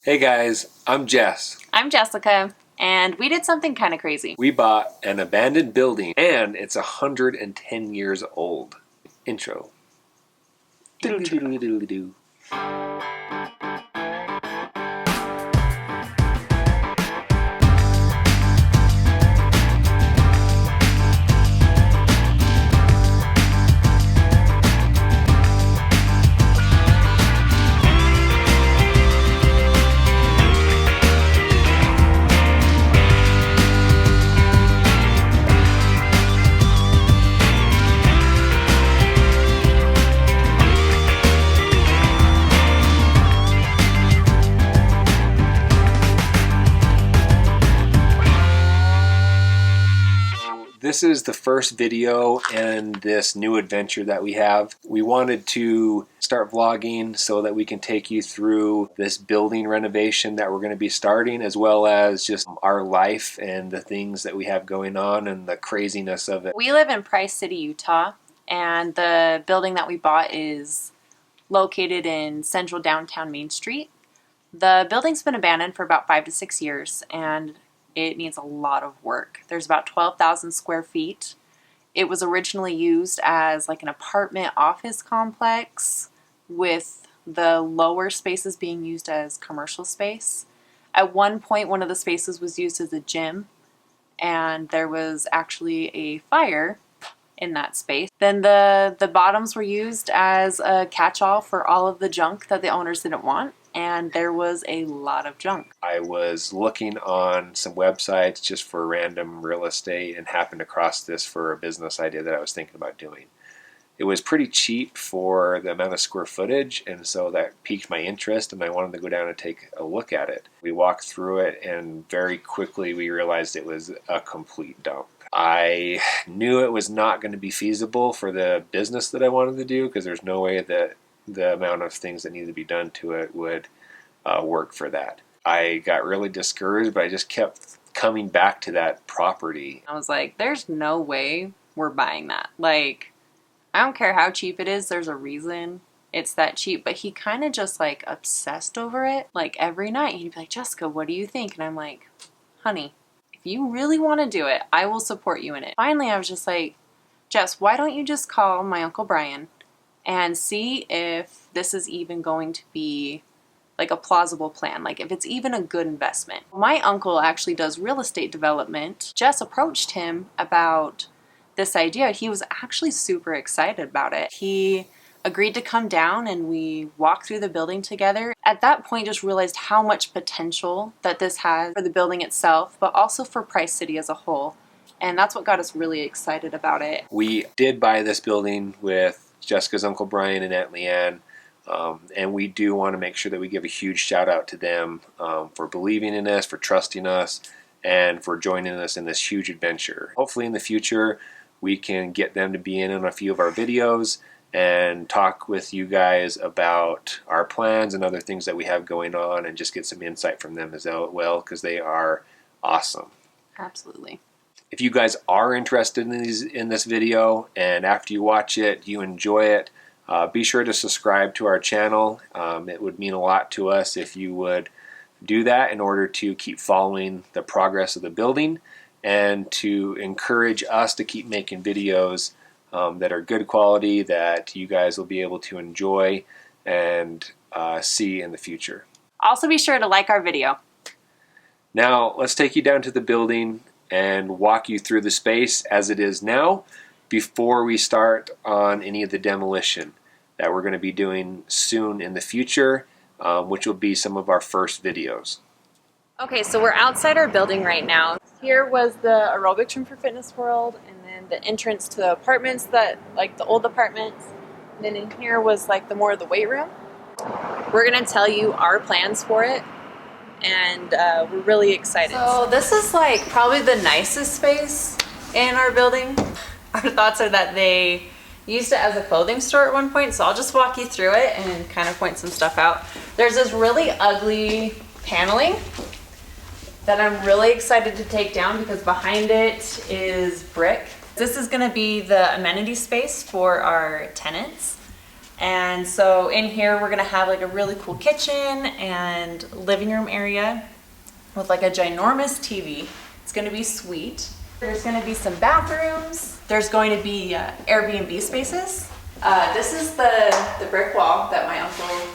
Hey guys, I'm Jess. I'm Jessica, and we did something kind of crazy. We bought an abandoned building and it's 110 years old. Intro. Doodle-doodle-doodle-doo. This is the first video in this new adventure that we have. We wanted to start vlogging so that we can take you through this building renovation that we're going to be starting, as well as just our life and the things that we have going on and the craziness of it. We live in Price City, Utah, and the building that we bought is located in central downtown Main Street. The building's been abandoned for about 5 to 6 years, and it needs a lot of work. There's about 12,000 square feet. It was originally used as like an apartment office complex, with the lower spaces being used as commercial space. At one point, one of the spaces was used as a gym, and there was actually a fire in that space. Then the bottoms were used as a catch-all for all of the junk that the owners didn't want. And there was a lot of junk. I was looking on some websites just for random real estate and happened across this for a business idea that I was thinking about doing. It was pretty cheap for the amount of square footage, and so that piqued my interest and I wanted to go down and take a look at it. We walked through it and very quickly we realized it was a complete dump. I knew it was not going to be feasible for the business that I wanted to do, because there's no way that the amount of things that need to be done to it would work for that. I got really discouraged, but I just kept coming back to that property. I was like, there's no way we're buying that. Like, I don't care how cheap it is, there's a reason it's that cheap. But he kind of just like obsessed over it. Like every night he'd be like, Jessica, what do you think? And I'm like, honey, if you really want to do it, I will support you in it. Finally, I was just like, Jess, why don't you just call my Uncle Brian and see if this is even going to be like a plausible plan, like if it's even a good investment. My uncle actually does real estate development. Jess approached him about this idea. He was actually super excited about it. He agreed to come down and we walked through the building together. At that point, just realized how much potential that this has for the building itself, but also for Price City as a whole. And that's what got us really excited about it. We did buy this building with Jessica's Uncle Brian and Aunt Leanne, and we do want to make sure that we give a huge shout out to them for believing in us, for trusting us, and for joining us in this huge adventure. Hopefully in the future we can get them to be in on a few of our videos and talk with you guys about our plans and other things that we have going on, and just get some insight from them as well, because they are awesome. Absolutely. If you guys are interested in this video, and after you watch it, you enjoy it, be sure to subscribe to our channel. It would mean a lot to us if you would do that in order to keep following the progress of the building and to encourage us to keep making videos that are good quality, that you guys will be able to enjoy and see in the future. Also be sure to like our video. Now let's take you down to the building and walk you through the space as it is now, before we start on any of the demolition that we're going to be doing soon in the future, which will be some of our first videos. Okay, so we're outside our building right now. Here was the aerobics room for Fitness World, and then the entrance to the apartments, that like the old apartments. And then in here was like the more of the weight room. We're gonna tell you our plans for it, and we're really excited. So this is like probably the nicest space in our building. Our thoughts are that they used it as a clothing store at one point, so I'll just walk you through it and kind of point some stuff out. There's this really ugly paneling that I'm really excited to take down, because behind it is brick. This is gonna be the amenity space for our tenants. And so in here we're gonna have like a really cool kitchen and living room area with like a ginormous TV. It's gonna be sweet. There's gonna be some bathrooms. There's going to be Airbnb spaces. This is the brick wall that my uncle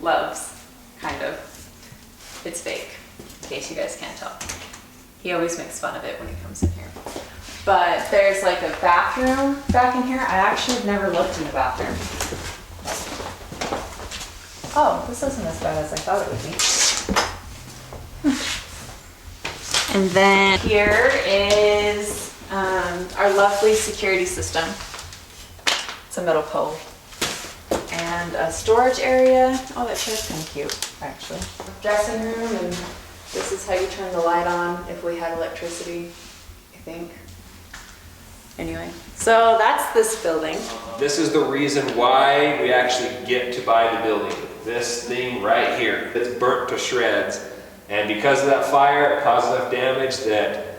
loves, kind of. It's fake, in case you guys can't tell. He always makes fun of it when he comes in here. But there's like a bathroom back in here. I actually have never looked in the bathroom. Oh, this isn't as bad as I thought it would be. And then here is our lovely security system. It's a metal pole. And a storage area. Oh, that chair's kind of cute, actually. Dressing room, and this is how you turn the light on if we had electricity, I think. Anyway, so that's this building. This is the reason why we actually get to buy the building. This thing right here, it's burnt to shreds. And because of that fire, it caused enough damage that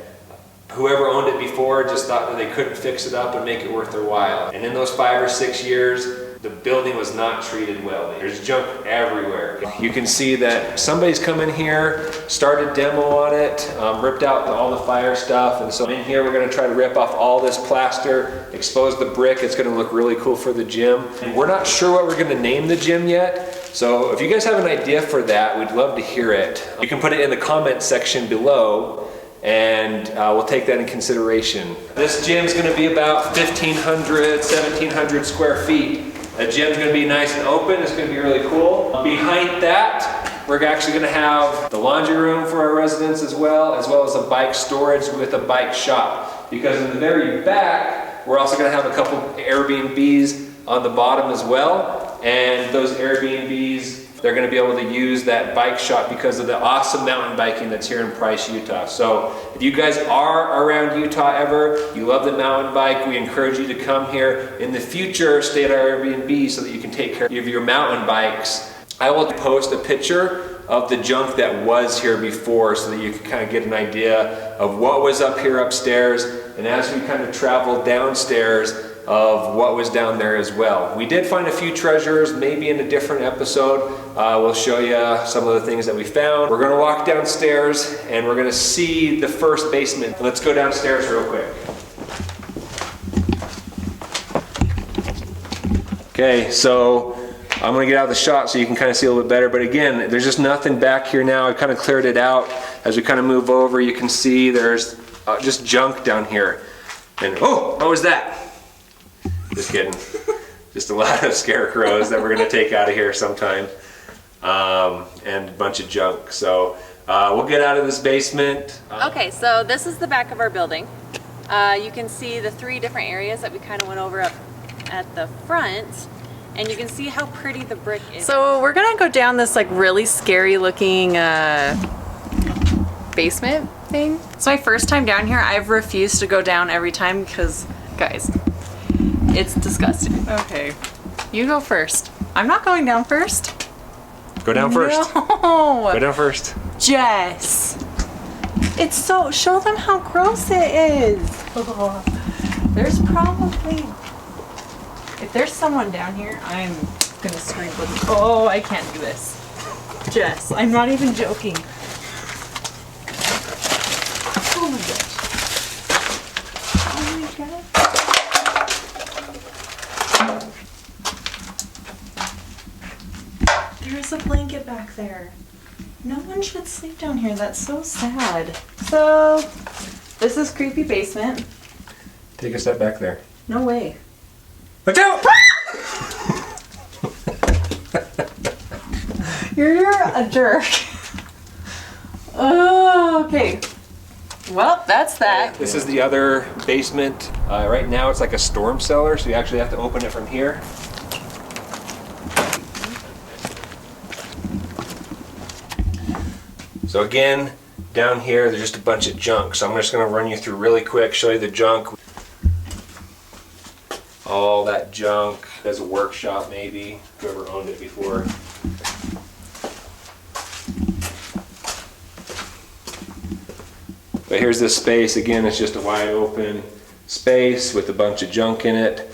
whoever owned it before just thought that they couldn't fix it up and make it worth their while. And in those 5 or 6 years, the building was not treated well. There's junk everywhere. You can see that somebody's come in here, started demo on it, ripped out all the fire stuff. And so in here, we're gonna try to rip off all this plaster, expose the brick. It's gonna look really cool for the gym. And we're not sure what we're gonna name the gym yet. So if you guys have an idea for that, we'd love to hear it. You can put it in the comment section below, and we'll take that in consideration. This gym's gonna be about 1,500, 1,700 square feet. The gym's gonna be nice and open. It's gonna be really cool. Behind that, we're actually gonna have the laundry room for our residents as well as a bike storage with a bike shop. Because in the very back, we're also gonna have a couple Airbnbs on the bottom as well. And those Airbnbs, they're gonna be able to use that bike shop because of the awesome mountain biking that's here in Price, Utah. So if you guys are around Utah ever, you love the mountain bike, we encourage you to come here. In the future, stay at our Airbnb so that you can take care of your mountain bikes. I will post a picture of the junk that was here before so that you can kind of get an idea of what was up here upstairs, and as we kind of travel downstairs, of what was down there as well. We did find a few treasures, maybe in a different episode. We'll show you some of the things that we found. We're gonna walk downstairs and we're gonna see the first basement. Let's go downstairs real quick. Okay, so I'm gonna get out of the shot so you can kind of see a little bit better, but again, there's just nothing back here now. I've kind of cleared it out. As we kind of move over, you can see there's just junk down here. And oh, what was that? Just kidding. Just a lot of scarecrows that we're gonna take out of here sometime. And a bunch of junk. So we'll get out of this basement. Okay, so this is the back of our building. You can see the 3 different areas that we kind of went over up at the front. And you can see how pretty the brick is. So we're gonna go down this like really scary looking basement thing. It's my first time down here. I've refused to go down every time because, guys, it's disgusting. Okay, you go first. I'm not going down first. Go down first. No. Go down first. Jess. It's so, show them how gross it is. Oh, there's probably, if there's someone down here, I'm gonna scream with, oh, I can't do this. Jess, I'm not even joking. Oh my gosh. Oh my god. There's a blanket back there. No one should sleep down here. That's so sad. So, this is creepy basement. Take a step back there. No way. Watch out! You're a jerk. Oh, okay. Well, that's that. This is the other basement. Right now it's like a storm cellar, so you actually have to open it from here. So again, down here there's just a bunch of junk. So I'm just going to run you through really quick, show you the junk. All that junk. There's a workshop maybe, whoever owned it before. But here's this space. Again, it's just a wide open space with a bunch of junk in it.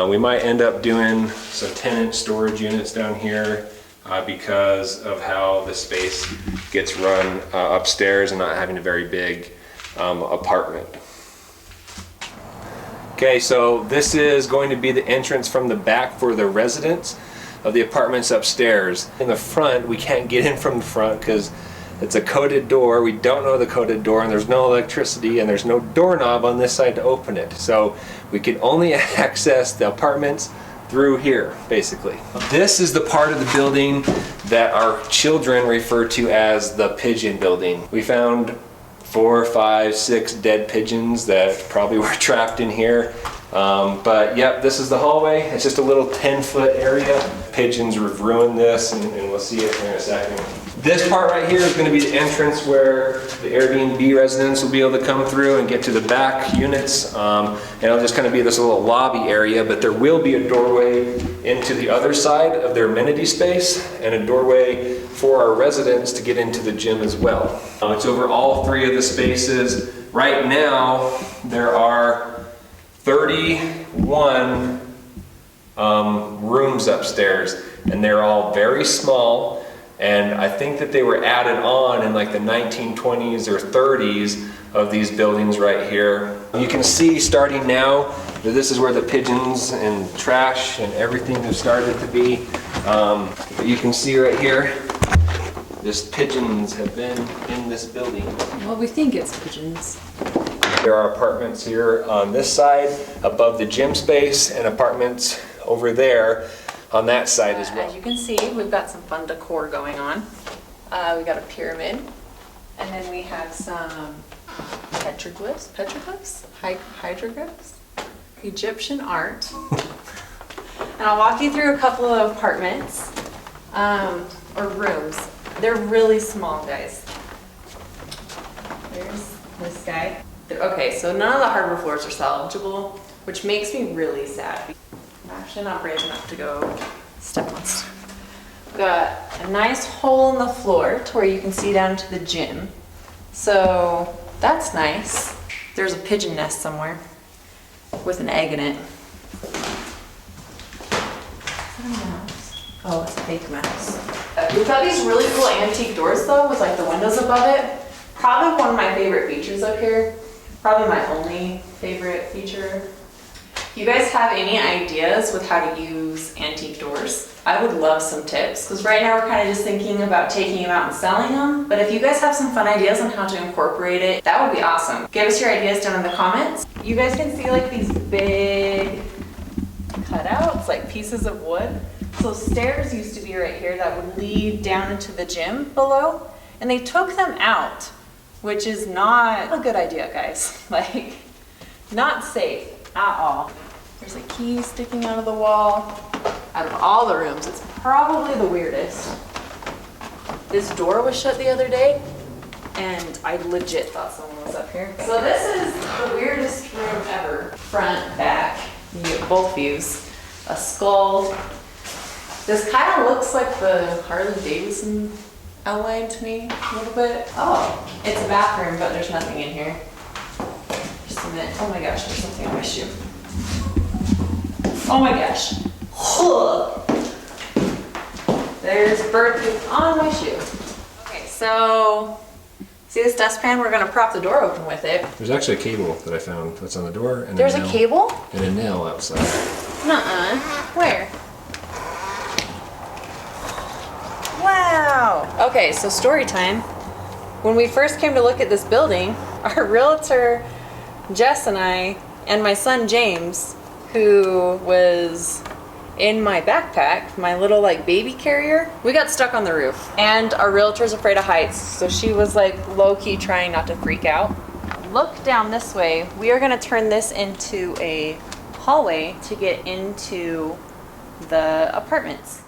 We might end up doing some tenant storage units down here because of how the space gets run upstairs and not having a very big apartment. Okay, so this is going to be the entrance from the back for the residents of the apartments upstairs. In the front, we can't get in from the front because it's a coded door. We don't know the coded door, and there's no electricity, and there's no doorknob on this side to open it. So we can only access the apartments through here, basically. This is the part of the building that our children refer to as the pigeon building. We found 4, 5, 6 dead pigeons that probably were trapped in here. But yep, this is the hallway. It's just a little 10-foot area. Pigeons have ruined this, and we'll see it here in a second. This part right here is going to be the entrance where the Airbnb residents will be able to come through and get to the back units. And it'll just kind of be this little lobby area, but there will be a doorway into the other side of their amenity space and a doorway for our residents to get into the gym as well. It's over all 3 of the spaces. Right now, there are 31 rooms upstairs, and they're all very small. And I think that they were added on in like the 1920s or 30s of these buildings right here. You can see starting now that this is where the pigeons and trash and everything have started to be. But you can see right here, this pigeons have been in this building. Well, we think it's pigeons. There are apartments here on this side above the gym space and apartments over there on that side as well. As you can see, we've got some fun decor going on. We got a pyramid, and then we have some petroglyphs, hydroglyphs, Egyptian art. And I'll walk you through a couple of apartments, or rooms. They're really small, guys. There's this guy. Okay, so none of the hardwood floors are salvageable, which makes me really sad. I'm actually not brave enough to go step on stuff. We've got a nice hole in the floor to where you can see down to the gym. So that's nice. There's a pigeon nest somewhere with an egg in it. Is that a mouse? Oh, it's a fake mouse. We've got these really cool antique doors though with like the windows above it. Probably one of my favorite features up here. Probably my only favorite feature. If you guys have any ideas with how to use antique doors, I would love some tips, because right now we're kind of just thinking about taking them out and selling them. But if you guys have some fun ideas on how to incorporate it, that would be awesome. Give us your ideas down in the comments. You guys can see like these big cutouts, like pieces of wood. So stairs used to be right here that would lead down into the gym below, and they took them out, which is not a good idea, guys. Like, not safe at all. There's a key sticking out of the wall. Out of all the rooms, it's probably the weirdest. This door was shut the other day, and I legit thought someone was up here. So this is the weirdest room ever. Front, back, you get both views. A skull. This kind of looks like the Harley Davidson outline to me a little bit. Oh, it's a bathroom, but there's nothing in here. Just a minute. Oh my gosh, there's something on my shoe. Oh my gosh. There's bird poop on my shoe. Okay, so see this dustpan? We're gonna prop the door open with it. There's actually a cable that I found that's on the door. And there's a cable? And a nail outside. Nuh-uh. Where? Wow. Okay, so story time. When we first came to look at this building, our realtor, Jess, and I, and my son James, who was in my backpack, my little like baby carrier, we got stuck on the roof. And our realtor's afraid of heights, so she was like low-key trying not to freak out. Look down this way. We are gonna turn this into a hallway to get into the apartments.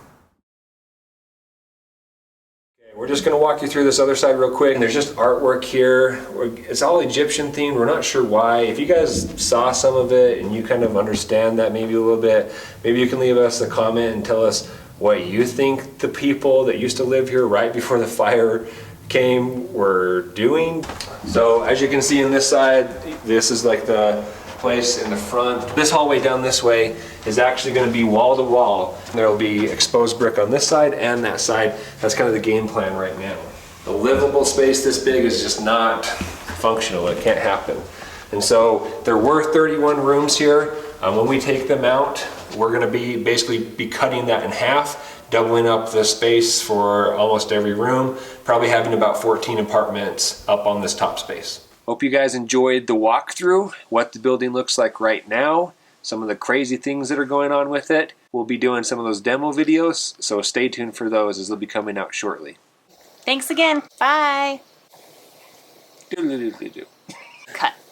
We're just going to walk you through this other side real quick. And there's just artwork here. It's all Egyptian themed. We're not sure why. If you guys saw some of it and you kind of understand that maybe a little bit, maybe you can leave us a comment and tell us what you think the people that used to live here right before the fire came were doing. So as you can see on this side, this is like the place in the front. This hallway down this way is actually going to be wall to wall. There will be exposed brick on this side and that side. That's kind of the game plan right now. A livable space this big is just not functional. It can't happen. And so there were 31 rooms here. When we take them out, we're going to basically be cutting that in half, doubling up the space for almost every room, probably having about 14 apartments up on this top space. Hope you guys enjoyed the walkthrough, what the building looks like right now, some of the crazy things that are going on with it. We'll be doing some of those demo videos, so stay tuned for those as they'll be coming out shortly. Thanks again. Bye. Doodle-doo-doo-doo. Cut.